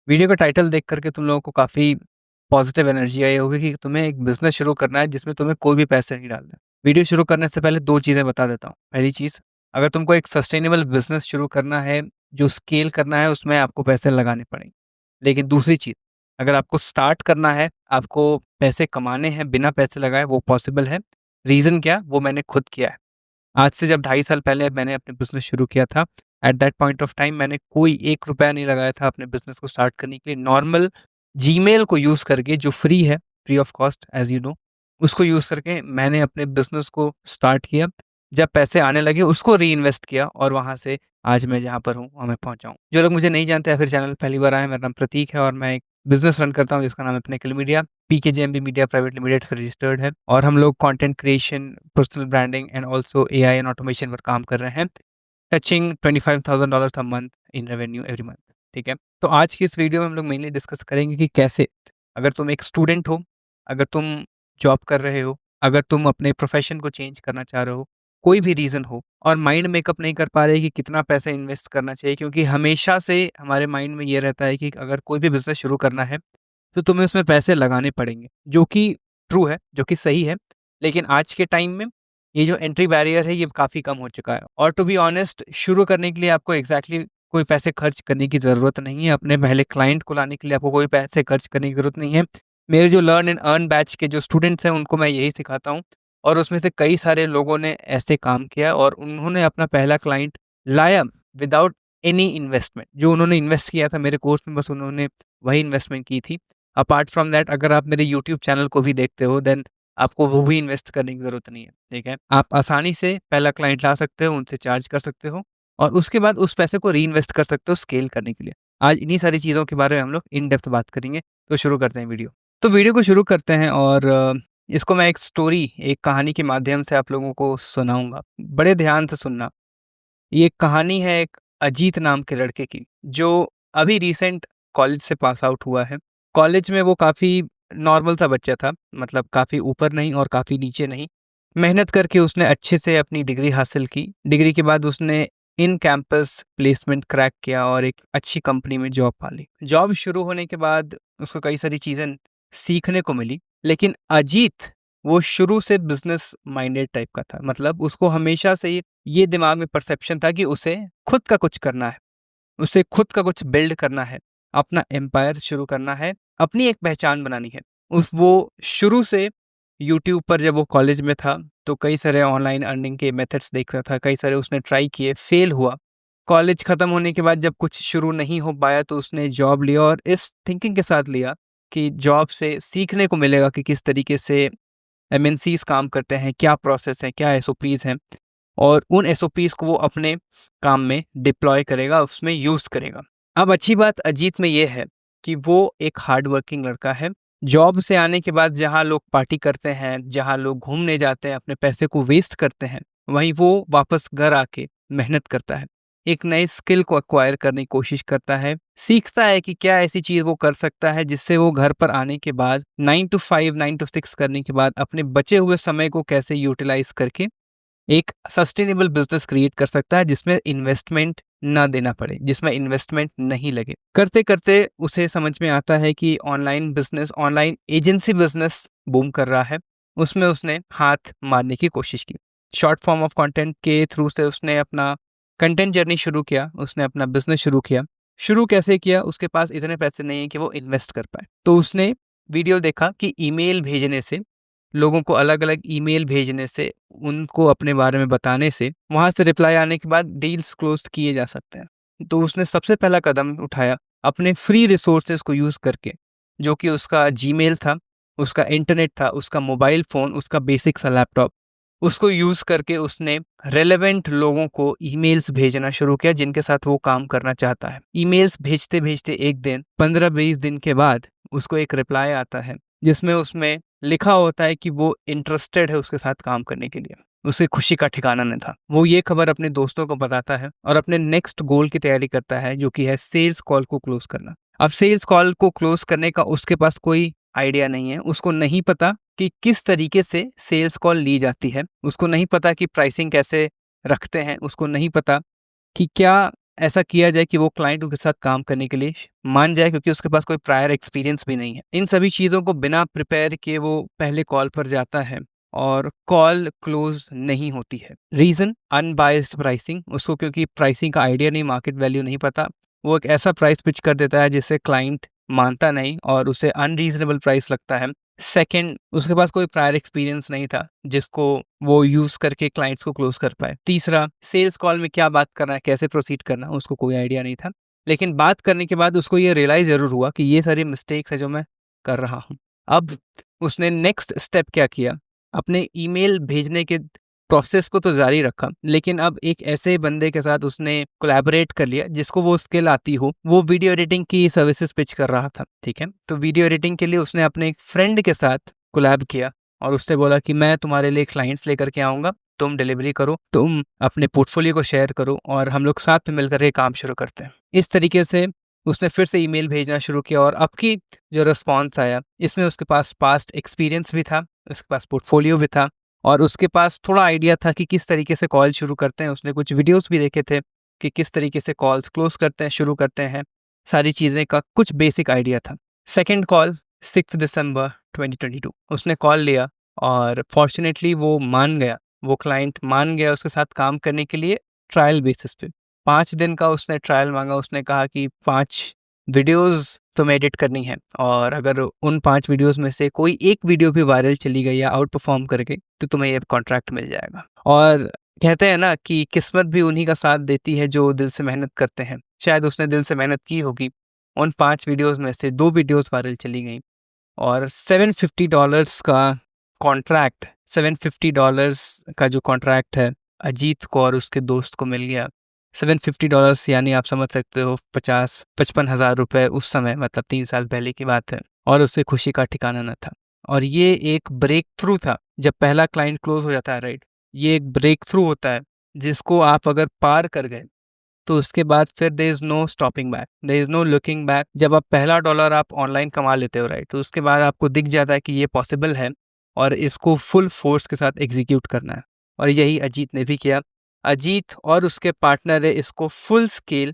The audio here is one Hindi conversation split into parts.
वीडियो का टाइटल देख करके तुम लोगों को काफ़ी पॉजिटिव एनर्जी आई होगी कि तुम्हें एक बिज़नेस शुरू करना है जिसमें तुम्हें कोई भी पैसे नहीं डालने। वीडियो शुरू करने से पहले 2 चीज़ें बता देता हूँ। पहली चीज़, अगर तुमको एक सस्टेनेबल बिज़नेस शुरू करना है, जो स्केल करना है उसमें आपको पैसे लगाने पड़ेंगे। लेकिन दूसरी चीज़, अगर आपको स्टार्ट करना है, आपको पैसे कमाने हैं बिना पैसे लगाए वो पॉसिबल है। रीज़न क्या? वो मैंने खुद किया है। आज से जब 2.5 साल पहले मैंने अपने बिज़नेस शुरू किया था, at that point of time मैंने कोई 1 रुपया नहीं लगाया था अपने बिज़नेस को स्टार्ट करने के लिए। नॉर्मल जीमेल को यूज़ करके, जो फ्री है, free of cost as you know, उसको यूज़ करके मैंने अपने बिज़नेस को स्टार्ट किया। जब पैसे आने लगे उसको रीइन्वेस्ट किया और वहाँ से आज मैं जहाँ पर हूँ, वहाँ मैं पहुँचा हूँ। जो लोग मुझे नहीं जानते या फिर चैनल पे पहली बार आए हैं, मेरा नाम प्रतीक है और मैं एक बिज़नेस रन करता हूँ जिसका नाम है pinnacle media. PKJMB media private limited से रजिस्टर्ड है और हम लोग content creation, personal branding and also AI and automation पर काम कर रहे हैं, touching $25,000 a month in revenue every month. ठीक है? तो आज की इस वीडियो में हम लोग मेनली डिस्कस करेंगे कि कैसे, अगर तुम एक स्टूडेंट हो, अगर तुम जॉब कर रहे हो, अगर तुम अपने प्रोफ़ेशन को चेंज करना चाह रहे हो, कोई भी रीज़न हो और माइंड मेकअप नहीं कर पा रहे कि कितना पैसा इन्वेस्ट करना चाहिए, क्योंकि हमेशा से हमारे माइंड में ये रहता है कि अगर कोई भी बिज़नेस शुरू करना है तो तुम्हें उसमें पैसे लगाने पड़ेंगे, जो कि ट्रू है, जो कि सही है। लेकिन आज के टाइम में ये जो एंट्री बैरियर है ये काफ़ी कम हो चुका है और टू बी ऑनेस्ट, शुरू करने के लिए आपको एग्ज़ैक्टली कोई पैसे खर्च करने की ज़रूरत नहीं है। अपने पहले क्लाइंट को लाने के लिए आपको कोई पैसे खर्च करने की ज़रूरत नहीं है। मेरे जो लर्न एंड अर्न बैच के जो स्टूडेंट्स हैं उनको मैं यही सिखाता हूँ और उसमें से कई सारे लोगों ने ऐसे काम किया और उन्होंने अपना पहला क्लाइंट लाया विदाउट एनी इन्वेस्टमेंट। जो उन्होंने इन्वेस्ट किया था मेरे कोर्स में, बस उन्होंने वही इन्वेस्टमेंट की थी। अपार्ट फ्रॉम दैट, अगर आप मेरे यूट्यूब चैनल को भी देखते हो, देन आपको वो भी इन्वेस्ट करने की ज़रूरत नहीं है, ठीक है? आप आसानी से पहला क्लाइंट ला सकते हो, उनसे चार्ज कर सकते हो और उसके बाद उस पैसे को रीइन्वेस्ट कर सकते हो स्केल करने के लिए। आज इन्हीं सारी चीज़ों के बारे में हम लोग इन डेप्थ बात करेंगे, तो शुरू करते हैं वीडियो। तो वीडियो को शुरू करते हैं और इसको मैं एक स्टोरी, एक कहानी के माध्यम से आप लोगों को सुनाऊँगा। बड़े ध्यान से सुनना। ये एक कहानी है एक अजीत नाम के लड़के की, जो अभी रिसेंट कॉलेज से पास आउट हुआ है। कॉलेज में वो काफ़ी नॉर्मल सा बच्चा था, मतलब काफ़ी ऊपर नहीं और काफ़ी नीचे नहीं। मेहनत करके उसने अच्छे से अपनी डिग्री हासिल की। डिग्री के बाद उसने इन कैंपस प्लेसमेंट क्रैक किया और एक अच्छी कंपनी में जॉब पा ली। जॉब शुरू होने के बाद उसको कई सारी चीज़ें सीखने को मिली, लेकिन अजीत वो शुरू से बिज़नेस माइंडेड टाइप का था। मतलब उसको हमेशा से ये दिमाग में परसेप्शन था कि उसे खुद का कुछ करना है, उसे खुद का कुछ बिल्ड करना है, अपना एम्पायर शुरू करना है, अपनी एक पहचान बनानी है। उस वो शुरू से यूट्यूब पर जब वो कॉलेज में था, तो कई सारे ऑनलाइन अर्निंग के मेथड्स देख रहा था, कई सारे उसने ट्राई किए, फेल हुआ। कॉलेज खत्म होने के बाद जब कुछ शुरू नहीं हो पाया तो उसने जॉब लिया और इस थिंकिंग के साथ लिया कि जॉब से सीखने को मिलेगा कि किस तरीके से एमएनसीज़ काम करते हैं, क्या प्रोसेस है, क्या एसओपीज़ हैं और उन एसओपीज़ को वो अपने काम में डिप्लॉय करेगा, उसमें यूज़ करेगा। अब अच्छी बात अजीत में ये है कि वो एक हार्ड वर्किंग लड़का है। जॉब से आने के बाद जहाँ लोग पार्टी करते हैं, जहाँ लोग घूमने जाते हैं, अपने पैसे को वेस्ट करते हैं, वहीं वो वापस घर आके मेहनत करता है। एक नई स्किल को एक्वायर करने की कोशिश करता है, सीखता है कि क्या ऐसी चीज़ वो कर सकता है जिससे वो घर पर आने के बाद 9 टू 5, 9 टू 6 करने के बाद अपने बचे हुए समय को कैसे यूटिलाइज़ करके एक सस्टेनेबल बिज़नेस क्रिएट कर सकता है जिसमें इन्वेस्टमेंट ना देना पड़े, जिसमें इन्वेस्टमेंट नहीं लगे। करते-करते उसे समझ में आता है कि online business, online agency business boom कर रहा है। उसमें उसने हाथ मारने की कोशिश की। शॉर्ट फॉर्म ऑफ कंटेंट के थ्रू से उसने अपना कंटेंट जर्नी शुरू किया, उसने अपना बिज़नेस शुरू किया। शुरू कैसे किया? उसके पास इतने पैसे नहीं हैं कि वो इन्वेस्ट कर पाए। तो उसने वीडियो देखा कि ईमेल भेजने से, लोगों को अलग-अलग ईमेल भेजने से, उनको अपने बारे में बताने से, वहाँ से रिप्लाई आने के बाद डील्स क्लोज़ किए जा सकते हैं। तो उसने सबसे पहला कदम उठाया अपने फ्री रिसोर्सेज़ को यूज़ करके, जो कि उसका जीमेल था, उसका इंटरनेट था, उसका मोबाइल फ़ोन, उसका बेसिक सा लैपटॉप। उसको यूज़ करके उसने रेलेवेंट लोगों को ईमेल्स भेजना शुरू किया जिनके साथ वो काम करना चाहता है। ईमेल्स भेजते-भेजते एक दिन 15-20 दिन के बाद उसको एक रिप्लाई आता है, जिसमें उसमें लिखा होता है कि वो इंटरेस्टेड है उसके साथ काम करने के लिए। उसे खुशी का ठिकाना नहीं था। वो ये खबर अपने दोस्तों को बताता है और अपने नेक्स्ट गोल की तैयारी करता है, जो कि है सेल्स कॉल को क्लोज़ करना। अब सेल्स कॉल को क्लोज़ करने का उसके पास कोई आइडिया नहीं है। उसको नहीं पता कि किस तरीके से सेल्स कॉल ली जाती है। उसको नहीं पता कि प्राइसिंग कैसे रखते हैं। उसको नहीं पता कि क्या ऐसा किया जाए कि वो क्लाइंट उनके साथ काम करने के लिए मान जाए, क्योंकि उसके पास कोई प्रायर एक्सपीरियंस भी नहीं है। इन सभी चीज़ों को बिना प्रिपेयर किए वो पहले कॉल पर जाता है और कॉल क्लोज नहीं होती है। रीज़न अनबायस्ड प्राइसिंग, उसको क्योंकि प्राइसिंग का आइडिया नहीं, मार्केट वैल्यू नहीं पता, वो एक ऐसा प्राइस पिच कर देता है जिससे क्लाइंट मानता नहीं और उसे अनरीजनेबल प्राइस लगता है। सेकंड, उसके पास कोई प्रायर एक्सपीरियंस नहीं था जिसको वो यूज़ करके क्लाइंट्स को क्लोज कर पाए। तीसरा, सेल्स कॉल में क्या बात करना है, कैसे प्रोसीड करना है, उसको कोई आइडिया नहीं था। लेकिन बात करने के बाद उसको ये रियलाइज़ ज़रूर हुआ कि ये सारी मिस्टेक्स है जो मैं कर रहा हूँ। अब उसने नेक्स्ट स्टेप क्या किया, अपने ईमेल भेजने के प्रोसेस को तो जारी रखा, लेकिन अब एक ऐसे बंदे के साथ उसने कोलैबोरेट कर लिया जिसको वो स्किल आती हो। वो वीडियो एडिटिंग की सर्विसेज पिच कर रहा था, ठीक है। तो वीडियो एडिटिंग के लिए उसने अपने एक फ्रेंड के साथ कोलैब किया और उससे बोला कि मैं तुम्हारे लिए क्लाइंट्स लेकर के आऊँगा, तुम डिलीवरी करो, तुम अपने पोर्टफोलियो को शेयर करो और हम लोग साथ में मिलकर के काम शुरू करते हैं। इस तरीके से उसने फिर से ईमेल भेजना शुरू किया और अब की जो रिस्पॉन्स आया, इसमें उसके पास पास्ट एक्सपीरियंस भी था, उसके पास पोर्टफोलियो भी था और उसके पास थोड़ा आइडिया था कि किस तरीके से कॉल शुरू करते हैं। उसने कुछ वीडियोस भी देखे थे कि किस तरीके से कॉल्स क्लोज करते हैं, शुरू करते हैं, सारी चीज़ें का कुछ बेसिक आइडिया था। सेकंड कॉल 6 दिसंबर 2022 उसने कॉल लिया और फॉर्चुनेटली वो मान गया, वो क्लाइंट मान गया उसके साथ काम करने के लिए ट्रायल बेसिस पे। 5 दिन का उसने ट्रायल मांगा। उसने कहा कि 5 वीडियोस तुम्हें एडिट करनी है और अगर उन 5 वीडियोस में से कोई एक वीडियो भी वायरल चली गई या आउट परफॉर्म करके तो तुम्हें ये कॉन्ट्रैक्ट मिल जाएगा। और कहते हैं ना कि किस्मत भी उन्हीं का साथ देती है जो दिल से मेहनत करते हैं। शायद उसने दिल से मेहनत की होगी, उन 5 वीडियोस में से 2 वीडियोस वायरल चली गई और $750 का कॉन्ट्रैक्ट, $750 का जो कॉन्ट्रैक्ट है अजीत को और उसके दोस्त को मिल गया। $750 यानी आप समझ सकते हो 50-55 हज़ार रुपये उस समय, मतलब 3 साल पहले की बात है और उससे खुशी का ठिकाना न था। और ये एक ब्रेक थ्रू था। जब पहला क्लाइंट क्लोज हो जाता है, राइट, ये एक ब्रेक थ्रू होता है जिसको आप अगर पार कर गए तो उसके बाद फिर there is no stopping back, there is no looking back. जब आप पहला डॉलर आप ऑनलाइन कमा लेते हो, राइट, तो उसके बाद आपको दिख जाता है कि ये पॉसिबल है और इसको फुल फोर्स के साथ एग्जीक्यूट करना है और यही अजीत ने भी किया। अजीत और उसके पार्टनर ने इसको फुल स्केल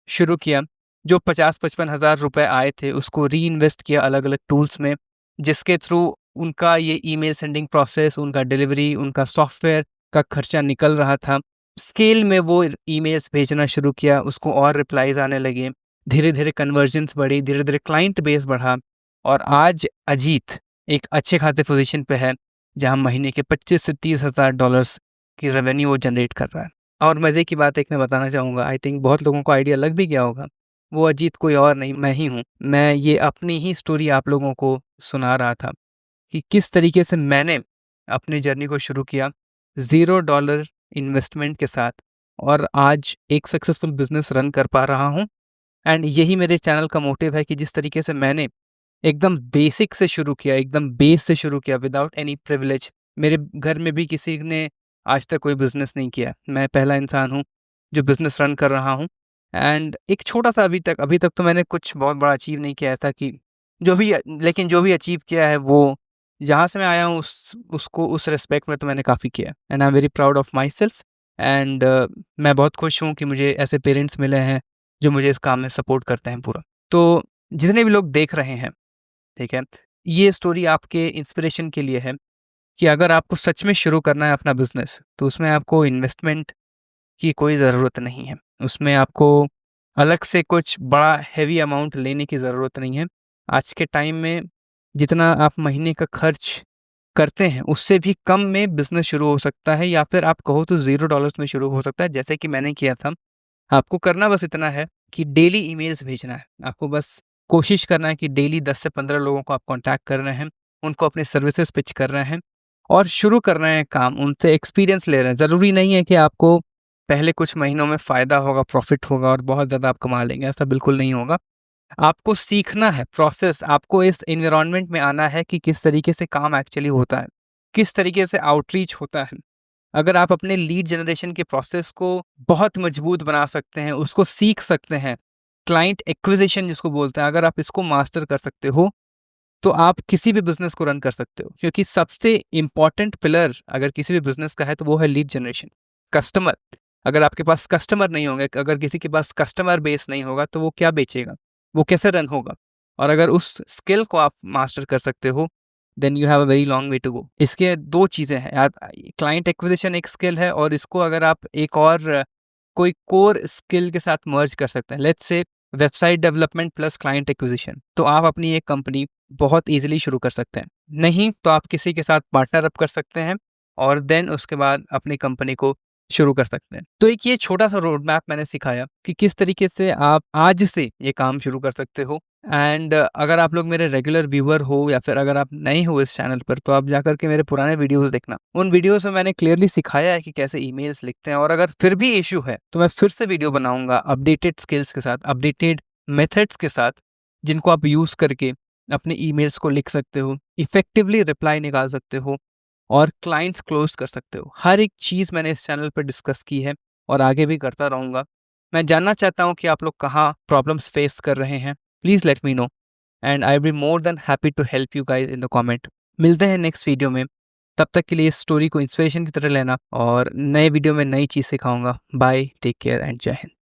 शुरू किया। जो 50-55 हज़ार रुपये आए थे उसको री इन्वेस्ट किया अलग अलग टूल्स में, जिसके थ्रू उनका ये ईमेल सेंडिंग प्रोसेस, उनका डिलीवरी, उनका सॉफ्टवेयर का खर्चा निकल रहा था। स्केल में वो ईमेल्स भेजना शुरू किया, उसको और रिप्लाईज आने लगे, धीरे धीरे कन्वर्जन्स बढ़ी, धीरे धीरे क्लाइंट बेस बढ़ा और आज अजीत एक अच्छे खासे पोजीशन पे है जहां महीने के 25 से 30 हज़ार डॉलर्स की रेवेन्यू वो जनरेट कर रहा है। और मज़े की बात एक मैं बताना चाहूँगा, आई थिंक बहुत लोगों को आइडिया लग भी गया होगा, वो अजीत कोई और नहीं, मैं ही हूँ। मैं ये अपनी ही स्टोरी आप लोगों को सुना रहा था कि किस तरीके से मैंने अपनी जर्नी को शुरू किया $0 इन्वेस्टमेंट के साथ और आज एक सक्सेसफुल बिजनेस रन कर पा रहा हूँ। एंड यही मेरे चैनल का मोटिव है कि जिस तरीके से मैंने एकदम बेसिक से शुरू किया, एकदम बेस से शुरू किया विदाउट एनी प्रिविलेज। मेरे घर में भी किसी ने आज तक कोई बिजनेस नहीं किया, मैं पहला इंसान हूँ जो बिजनेस रन कर रहा हूँ। एंड एक छोटा सा अभी तक तो मैंने कुछ बहुत बड़ा अचीव नहीं किया था कि लेकिन जो भी अचीव किया है वो जहाँ से मैं आया हूँ उसको उस रिस्पेक्ट में तो मैंने काफ़ी किया and I am very proud of my self. And मैं बहुत खुश हूँ कि मुझे ऐसे पेरेंट्स मिले हैं जो मुझे इस काम में सपोर्ट करते हैं पूरा। तो जितने भी लोग देख रहे हैं, ठीक है, ये स्टोरी आपके इंस्पिरेशन के लिए है कि अगर आपको सच में शुरू करना है अपना बिजनेस तो उसमें आपको इन्वेस्टमेंट की कोई ज़रूरत नहीं है, उसमें आपको अलग से कुछ बड़ा हैवी अमाउंट लेने की ज़रूरत नहीं है। आज के टाइम में जितना आप महीने का खर्च करते हैं उससे भी कम में बिजनेस शुरू हो सकता है या फिर आप कहो तो $0 में शुरू हो सकता है, जैसे कि मैंने किया था। आपको करना बस इतना है कि डेली ईमेल्स भेजना है। आपको बस कोशिश करना है कि डेली 10 से 15 लोगों को आप कॉन्टैक्ट कर रहे हैं, उनको अपने सर्विसेज पिच कर रहे हैं और शुरू कर रहे हैं काम, उनसे एक्सपीरियंस ले रहे हैं। ज़रूरी नहीं है कि आपको पहले कुछ महीनों में फ़ायदा होगा, प्रॉफिट होगा और बहुत ज़्यादा आप कमा लेंगे, ऐसा बिल्कुल नहीं होगा। आपको सीखना है प्रोसेस, आपको इस एनवायरनमेंट में आना है कि किस तरीके से काम एक्चुअली होता है, किस तरीके से आउटरीच होता है। अगर आप अपने लीड जनरेशन के प्रोसेस को बहुत मजबूत बना सकते हैं, उसको सीख सकते हैं, क्लाइंट एक्विजिशन जिसको बोलते हैं, अगर आप इसको मास्टर कर सकते हो तो आप किसी भी बिजनेस को रन कर सकते हो। क्योंकि सबसे इंपॉर्टेंट पिलर अगर किसी भी बिजनेस का है तो वो है लीड जनरेशन, कस्टमर। अगर आपके पास कस्टमर नहीं होंगे, अगर किसी के पास कस्टमर बेस नहीं होगा तो वो क्या बेचेगा? वो कैसे रन होगा? और अगर उस स्किल को आप मास्टर कर सकते हो, then you have a very long way to go. इसके 2 चीज़ें हैं यार, क्लाइंट एक्विजिशन एक स्किल है और इसको अगर आप एक और कोई कोर स्किल के साथ मर्ज कर सकते हैं, let's say website development plus client acquisition, तो आप अपनी एक कंपनी बहुत ईज़िली शुरू कर सकते हैं। नहीं तो आप किसी के साथ पार्टनर अप कर सकते हैं और देन उसके बाद अपनी कंपनी को शुरू कर सकते हैं। तो एक ये छोटा-सा रोड मैप मैंने सिखाया कि किस तरीके से आप आज से ये काम शुरू कर सकते हो। एंड अगर आप लोग मेरे रेगुलर व्यूअर हो या फिर अगर आप नए हो इस चैनल पर, तो आप जाकर के मेरे पुराने वीडियोज़ देखना। उन वीडियोज़ में मैंने क्लियरली सिखाया है कि कैसे ईमेल्स लिखते हैं, और अगर फिर भी इश्यू है तो मैं फिर से वीडियो बनाऊँगा अपडेटेड स्किल्स के साथ, अपडेटेड मेथड्स के साथ, जिनको आप यूज़ करके अपने ईमेल्स को लिख सकते हो, इफ़ेक्टिवली रिप्लाई निकाल सकते हो और क्लाइंट्स क्लोज कर सकते हो। हर एक चीज़ मैंने इस चैनल पर डिस्कस की है और आगे भी करता रहूँगा। मैं जानना चाहता हूँ कि आप लोग कहाँ प्रॉब्लम्स फेस कर रहे हैं। Please let me know and I will be more than happy to help you guys in the comment. मिलते हैं नेक्स्ट वीडियो में। तब तक के लिए इस स्टोरी को इंस्पिरेशन की तरह लेना और नए वीडियो में नई चीज़ सिखाऊंगा। बाय, टेक केयर एंड जय हिंद।